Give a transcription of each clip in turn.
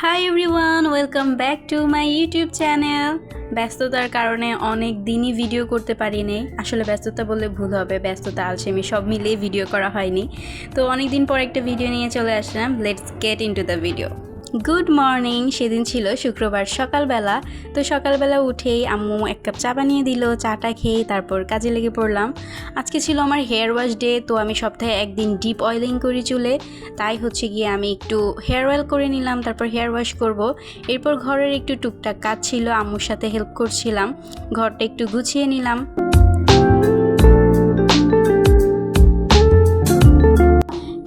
Hi everyone, welcome back to my YouTube channel. ব্যস্ততার কারণে অনেক দিনই ভিডিও করতে পারিনি। আসলে ব্যস্ততা বললে ভুল হবে, ব্যস্ততা আলসেমি সব মিলিয়ে ভিডিও করা হয়নি। তো অনেক দিন পর একটা ভিডিও নিয়ে চলে আসলাম। Let's get into the video. Good morning. সেদিন ছিল শুক্রবার সকালবেলা। তো সকালবেলা উঠেই আম্মু এক কাপ চা বানিয়ে দিল। চাটা খেয়ে তারপর কাজে লেগে পড়লাম। আজকে ছিল আমার হেয়ার ওয়াশ ডে। তো আমি সপ্তাহে একদিন ডিপ অয়েলিং করি চুলে, তাই হচ্ছে গিয়ে আমি একটু হেয়ার অয়েল করে নিলাম, তারপর হেয়ার ওয়াশ করব। এরপর ঘরের একটু টুকটাক কাজ ছিল, আম্মুর সাথে হেল্প করছিলাম, ঘরটা একটু গুছিয়ে নিলাম।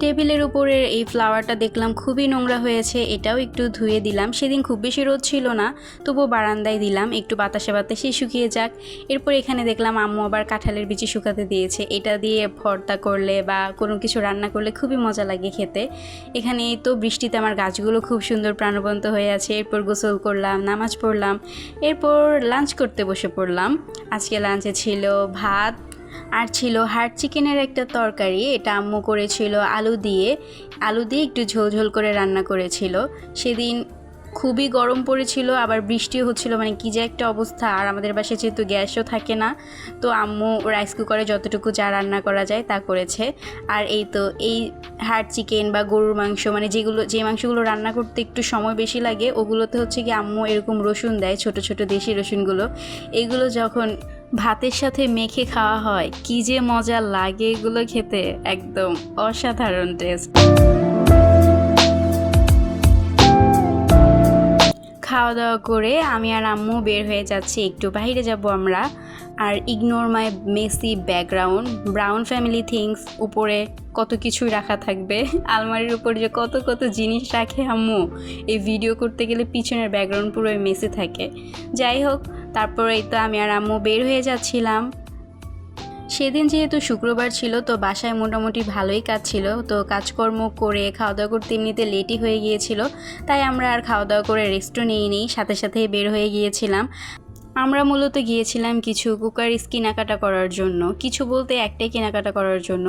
টেবিলের উপরের এই ফ্লাওয়ারটা দেখলাম খুবই নোংরা হয়েছে, এটাও একটু ধুয়ে দিলাম। সেদিন খুব বেশি রোদ ছিল না, তবুও বারান্দায় দিলাম, একটু বাতাসে বাতাসে শুকিয়ে যাক। এরপর এখানে দেখলাম আম্মু আবার কাঁঠালের বিচি শুকাতে দিয়েছে। এটা দিয়ে ভর্তা করলে বা কোনো কিছু রান্না করলে খুবই মজা লাগে খেতে। এখানে এই তো বৃষ্টিতে আমার গাছগুলো খুব সুন্দর প্রাণবন্ত হয়ে আছে। এরপর গোসল করলাম, নামাজ পড়লাম, এরপর লাঞ্চ করতে বসে পড়লাম। আজকে লাঞ্চে ছিল ভাত আর ছিল হার্ড চিকেনের একটা তরকারি। এটা আম্মু করেছিল আলু দিয়ে একটু ঝোল ঝোল করে রান্না করেছিল। সেদিন খুবই গরম পড়েছিল, আবার বৃষ্টিও হচ্ছিল, মানে কী যে একটা অবস্থা। আর আমাদের বাসায় যেহেতু গ্যাসও থাকে না, তো আম্মু রাইস কুকারে যতটুকু যা রান্না করা যায় তা করেছে। আর এই তো এই হার্ড চিকেন বা গরুর মাংস, মানে যে মাংসগুলো রান্না করতে একটু সময় বেশি লাগে, ওগুলোতে হচ্ছে কি আম্মু এরকম রসুন দেয়, ছোট ছোট দেশি রসুনগুলো। এগুলো যখন ভাতের সাথে মেখে খাওয়া হয়, কি যে মজা লাগে এগুলো খেতে, একদম অসাধারণ টেস্ট। খাওয়া দাওয়া করে আমি আর আম্মু বের হয়ে যাচ্ছি, একটু বাইরে যাব আমরা। আর ignore my messy background, brown family things, উপরে কত কিছুই রাখা থাকবে। আলমারির উপর যে কত কত জিনিস রাখে আম্মু, এই ভিডিও করতে গেলে পিছনের ব্যাকগ্রাউন্ড পুরো মেসি থাকে। যাই হোক, তারপরে এই তো আমি আর আম্মু বের হয়ে যাচ্ছিলাম। সেদিন যেহেতু শুক্রবার ছিল, তো বাসায় মোটামুটি ভালোই কাজ ছিল। তো কাজকর্ম করে খাওয়া দাওয়া করতে এমনিতে লেটই হয়ে গিয়েছিল, তাই আমরা আর খাওয়া দাওয়া করে রেস্টও নিই, সাথে সাথেই বের হয়ে গিয়েছিলাম। আমরা মূলত গিয়েছিলাম কিছু কুকারিজ কেনাকাটা করার জন্য, কিছু বলতে একটাই কেনাকাটা করার জন্য।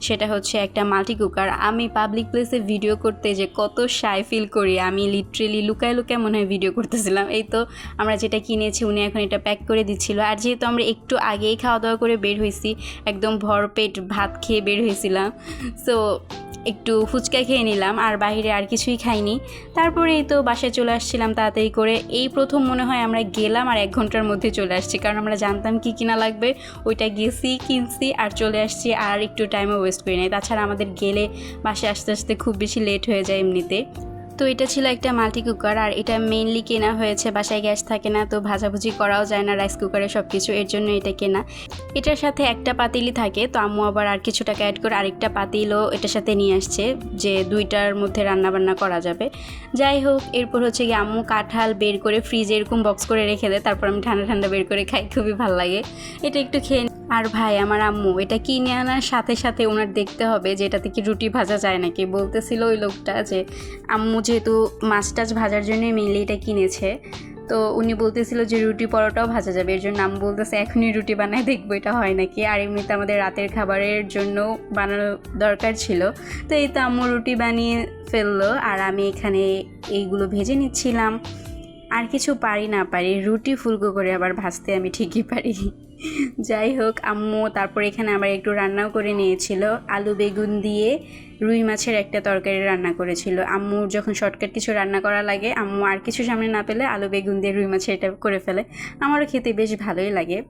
সেটা হচ্ছে একটা মাল্টি কুকার। আমি পাবলিক প্লেসে ভিডিও করতে যে কত শাই ফিল করি, আমি লিটারেলি লুকায় লুকায় মনে হয় ভিডিও করতেছিলাম। এই তো আমরা যেটা কিনেছি, উনি এখন এটা প্যাক করে দিচ্ছিল। আর যেহেতু আমরা একটু আগেই খাওয়া দাওয়া করে বের হয়েছি, একদম ভরপেট ভাত খেয়ে বের হয়েছিলাম, সো একটু ফুচকা খেয়ে নিলাম, আর বাইরে আর কিছুই খাইনি। তারপরে এই তো বাসায় চলে আসছিলাম তাড়াতাড়ি করে। এই প্রথম মনে হয় আমরা গেলাম আর 1 ঘন্টার মধ্যে চলে আসছি, কারণ আমরা জানতাম কি কিনা লাগবে, ওইটা গেছি, কিনছি আর চলে আসছি, আর একটু টাইমও ওয়েস্ট করি নাই। তাছাড়া আমাদের গেলে বাসায় আসতে আসতে খুব বেশি লেট হয়ে যায় এমনিতে। তো এটা ছিল একটা মাল্টি কুকার, আর এটা মেইনলি কেনা হয়েছে, বাসায় গ্যাস থাকে না, তো ভাজাভুজি করাও যায় না রাইস কুকারে সব কিছু, এর জন্য এটা কেনা। এটার সাথে একটা পাতিলই থাকে, তো আম্মু আবার আর কিছু টাকা অ্যাড করে আরেকটা পাতিলও এটার সাথে নিয়ে আসছে, যে 2টার মধ্যে রান্নাবান্না করা যাবে। যাই হোক, এরপর হচ্ছে গিয়ে আম্মু কাঁঠাল বের করে ফ্রিজে এরকম বক্স করে রেখে দেয়, তারপর আমি ঠান্ডা ঠান্ডা বের করে খাই, খুবই ভালো লাগে। এটা একটু খেয়ে। আর ভাই আমার আম্মু এটা কিনে আনার সাথে সাথে ওনার দেখতে হবে যে এটা থেকে রুটি ভাজা যায় নাকি। বলতেছিল ওই লোকটা যে আম্মু যেহেতু মাছ টাছ ভাজার জন্যই মেনলি এটা কিনেছে, তো উনি বলতেছিল যে রুটি পরোটাও ভাজা যাবে, এর জন্য আম্মু বলতেছে এখনই রুটি বানায় দেখবো এটা হয় নাকি। আর এমনিতে আমাদের রাতের খাবারের জন্য বানানো দরকার ছিল, তো এই তো আম্মু রুটি বানিয়ে ফেললো, আর আমি এখানে এইগুলো ভেজে নিচ্ছিলাম। আর কিছু পারি না পারি, রুটি ফুলকো করে আবার ভাজতে আমি ঠিকই পারি। যাই হোক, আম্মু তারপর এখানে আবার একটু রান্নাও করে নিয়েছিল, আলু বেগুন দিয়ে রুই মাছের একটা তরকারি রান্না করেছিল। আম্মুর যখন শর্টকাট কিছু রান্না করা লাগে, আম্মু আর কিছু সামনে না পেলে আলু বেগুন দিয়ে রুই মাছের এটা করে ফেলে, আমারও খেতে বেশ ভালোই লাগে।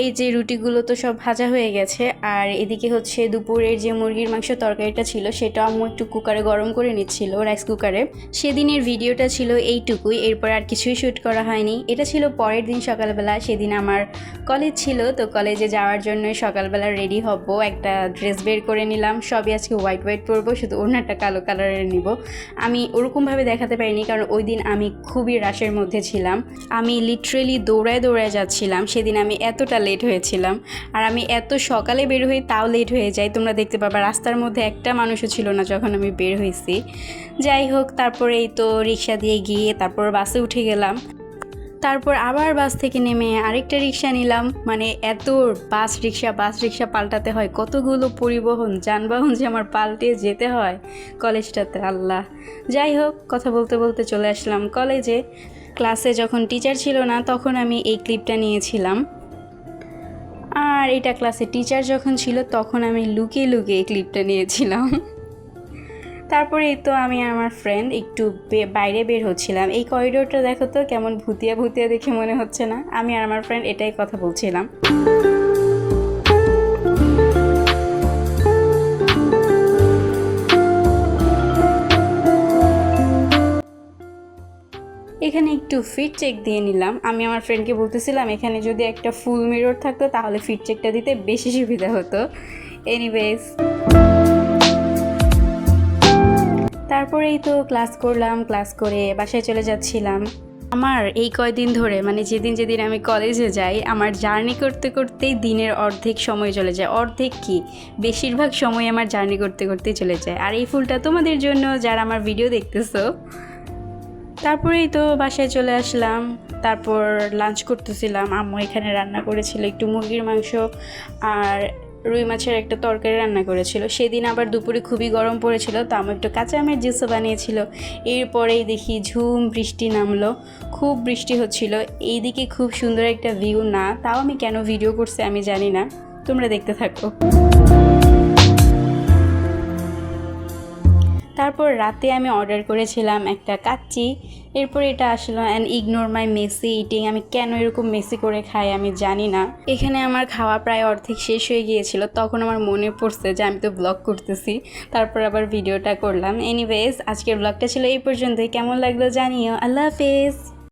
এই যে রুটিগুলো তো সব ভাজা হয়ে গেছে, আর এদিকে হচ্ছে দুপুরের যে মুরগির মাংস তরকারিটা ছিল সেটা আম্মু একটু কুকারে গরম করে নিচ্ছিল, রাইস কুকারে। সেদিনের ভিডিওটা ছিল এইটুকুই, এরপর আর কিছুই শ্যুট করা হয়নি। এটা ছিল পরের দিন সকালবেলা, সেদিন আমার কলেজ ছিল, তো কলেজে যাওয়ার জন্য সকালবেলা রেডি হব, একটা ড্রেস বের করে নিলাম। সবই আজকে হোয়াইট হোয়াইট পরবো, শুধু ওড়নাটা কালো কালারের নিব। আমি ওরকমভাবে দেখাতে পারিনি, কারণ ওই দিন আমি খুবই রাশের মধ্যে ছিলাম, আমি লিটারেলি দৌড়ায় দৌড়ায় যাচ্ছিলাম। সেদিন আমি এতটা লেট হয়েছিলাম, আর আমি এত সকালে বের হই তাও লেট হয়ে যায়, তোমরা দেখতে পাবা রাস্তার মধ্যে একটা মানুষও ছিল না যখন আমি বের হয়েছি। যাই হোক, তারপরে এই তো রিক্সা দিয়ে গিয়ে তারপর বাসে উঠে গেলাম। তারপর আবার বাস থেকে নেমে আরেকটা রিক্সা নিলাম। মানে এত বাস রিক্সা পাল্টাতে হয়, কতগুলো পরিবহন যানবাহন যে আমার পাল্টে যেতে হয় কলেজটাতে, আল্লাহ। যাই হোক, কথা বলতে বলতে চলে আসলাম কলেজে। ক্লাসে যখন টিচার ছিল না তখন আমি এই ক্লিপটা নিয়েছিলাম, আর এটা ক্লাসে টিচার যখন ছিল তখন আমি লুকিয়ে লুকিয়ে এই ক্লিপটা নিয়েছিলাম। তারপরে তো আমি আর আমার ফ্রেন্ড একটু বাইরে বের হচ্ছিলাম। এই করিডোরটা দেখো তো কেমন ভূতিয়া ভূতিয়া দেখে মনে হচ্ছে না? আমি আর আমার ফ্রেন্ড এটাই কথা বলছিলাম। এখানে একটু ফিট চেক দিয়ে নিলাম। আমি আমার ফ্রেন্ডকে বলতেছিলাম এখানে যদি একটা ফুল মিরর থাকতো তাহলে ফিট চেকটা দিতে বেশি সুবিধা হতো। এনিওয়েজ, তারপরেই তো ক্লাস করলাম, ক্লাস করে বাসায় চলে যাচ্ছিলাম। আমার এই কয়দিন ধরে মানে যেদিন যেদিন আমি কলেজে যাই, আমার জার্নি করতে করতেই দিনের অর্ধেক সময় চলে যায়। অর্ধেক কি, বেশিরভাগ সময় আমার জার্নি করতে করতেই চলে যায়। আর এই ফুলটা তোমাদের জন্য যারা আমার ভিডিও দেখতেছো। তারপরেই তো বাসায় চলে আসলাম। তারপর লাঞ্চ করতেছিলাম। আম্মু এখানে রান্না করেছিল একটু মুরগির মাংস আর রুই মাছের একটা তরকারি রান্না করেছিল। সেদিন আবার দুপুরে খুবই গরম পড়েছিল, তো আমি একটু কাঁচা আমের জুসও বানিয়েছিল। এরপরেই দেখি ঝুম বৃষ্টি নামলো, খুব বৃষ্টি হচ্ছিল। এইদিকে খুব সুন্দর একটা ভিউ না, তাও আমি কেন ভিডিও করছি আমি জানি না, তোমরা দেখতে থাকো। তারপর রাতে আমি অর্ডার করেছিলাম একটা কাচ্চি। এরপর এটা আসলো and ignore my Messi eating. আমি কেন এরকম মেসি করে খাই আমি জানি না। এখানে আমার খাওয়া প্রায় অর্ধেক শেষ হয়ে গিয়েছিল, তখন আমার মনে পড়ছে যে আমি তো ব্লগ করতেছি, তারপর আবার ভিডিওটা করলাম। এনিওয়েজ, আজকের ব্লগটা ছিল এই পর্যন্তই। কেমন লাগলো জানিও। আল্লাহ হাফেজ।